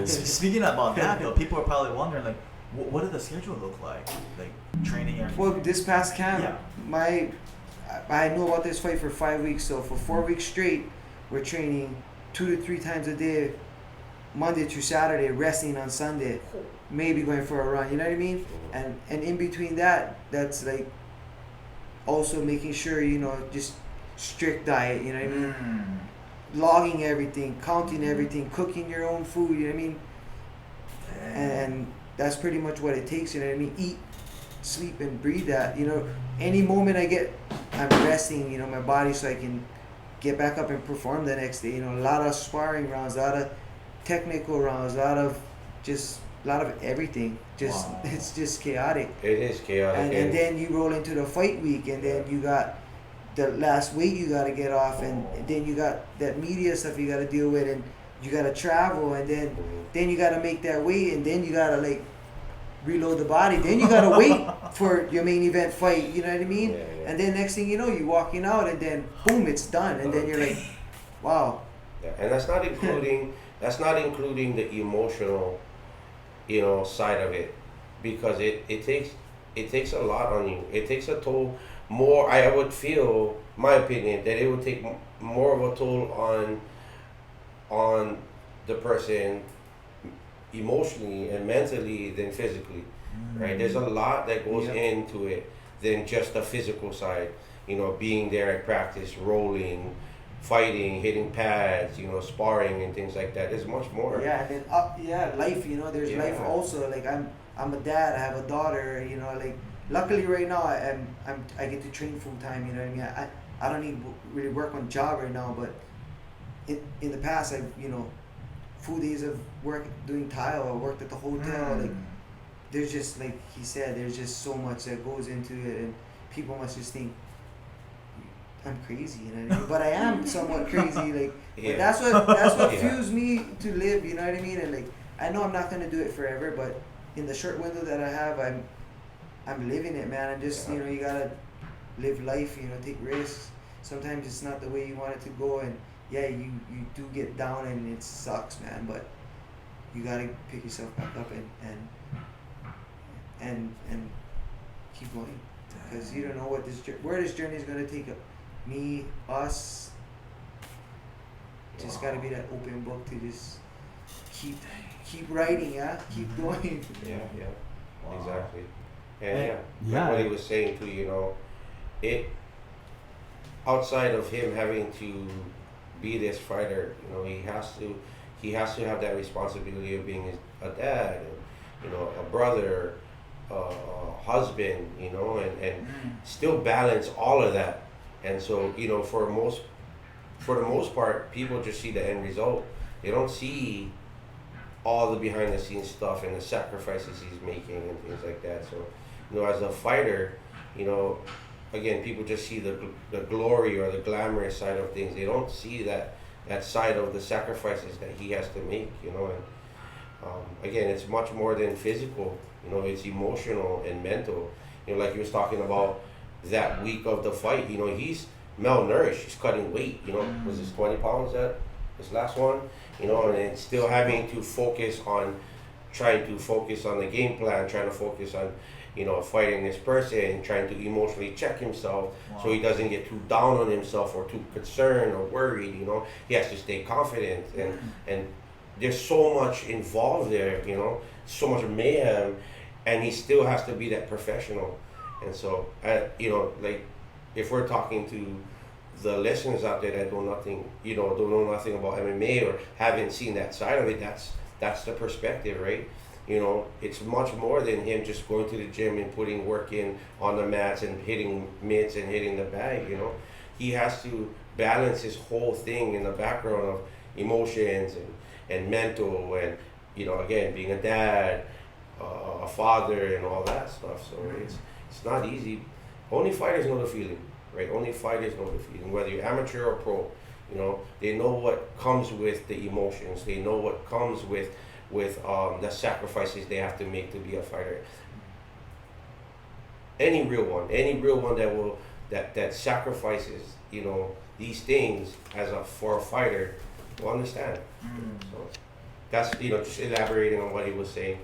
Speaking about that, though, people are probably wondering, like, what did the schedule look like? Like, training and... Well, this past camp, Yeah. I knew about this fight for 5 weeks, so for 4 weeks straight, we're training 2 to 3 times a day, Monday through Saturday, resting on Sunday, maybe going for a run. You know what I mean? And in between that, that's like also making sure, you know, just strict diet. You know what I mean? Logging everything, counting everything, cooking your own food. You know what I mean? And that's pretty much what it takes. You know what I mean? Eat, sleep, and breathe that. You know, any moment I get, I'm resting. You know, my body so I can get back up and perform the next day. You know, a lot of sparring rounds, a lot of technical rounds, a lot of everything. Just It's just chaotic. It is chaotic. And then you roll into the fight week, and then you got the last weight you got to get off, and then you got that media stuff you got to deal with, and you got to travel, and then you got to make that weight, and then you got to like reload the body, then you got to wait for your main event fight. You know what I mean? And then next thing you know, you're walking out, and then boom, it's done, and then you're like, wow. And that's not including the emotional, you know, side of it, because it takes a lot on you. It takes a toll. More, I would feel, my opinion, that it would take more of a toll on the person emotionally and mentally than physically, right? There's a lot that goes into it than just the physical side. You know, being there at practice, rolling, fighting, hitting pads, you know, sparring and things like that. There's much more. Yeah, and then life. You know, there's life also. Like I'm a dad. I have a daughter. You know, like luckily right now I get to train full time. You know what I mean? I don't need to really work on job right now, but in the past I've, you know, full days of work doing tile. I worked at the hotel. Like there's just, like he said, there's just so much that goes into it, and people must just think I'm crazy, you know what I mean? But I am somewhat crazy, like. But that's what fuels me to live, you know what I mean? And like, I know I'm not gonna do it forever, but in the short window that I have, I'm living it, man. I'm just, you know, you gotta live life, you know, take risks. Sometimes it's not the way you want it to go, and yeah, you do get down and it sucks, man. But you gotta pick yourself back up and keep going, because you don't know where this journey is gonna take me, us. Just gotta be that open book to just keep writing, keep going. Exactly. And like what he was saying too, you know, it outside of him having to be this fighter, you know, he has to have that responsibility of being a dad, and, you know, a brother, a husband, you know, and still balance all of that. And so, you know, for the most part, people just see the end result. They don't see all the behind the scenes stuff and the sacrifices he's making and things like that. So, you know, as a fighter, you know, again, people just see the glory or the glamorous side of things. They don't see that side of the sacrifices that he has to make, you know. And again, it's much more than physical, you know, it's emotional and mental. You know, like he was talking about that week of the fight, you know, he's malnourished, he's cutting weight, you know, was this 20 pounds that this last one, you know, and then still having to trying to focus on the game plan, trying to focus on, you know, fighting this person, trying to emotionally check himself so he doesn't get too down on himself or too concerned or worried, you know. He has to stay confident, and there's so much involved there, you know, so much mayhem, and he still has to be that professional. And so, you know, like, if we're talking to the listeners out there that don't know nothing about MMA or haven't seen that side of it, that's the perspective, right? You know, it's much more than him just going to the gym and putting work in on the mats and hitting mitts and hitting the bag, you know. He has to balance his whole thing in the background of emotions and mental, and, you know, again, being a dad, a father, and all that stuff. So it's not easy. Only fighters know the feeling, right? Only fighters know the feeling, whether you're amateur or pro. You know, they know what comes with the emotions. They know what comes with the sacrifices they have to make to be a fighter. Any real one that sacrifices, you know, these things for a fighter will understand. So. that's just elaborating on what he was saying.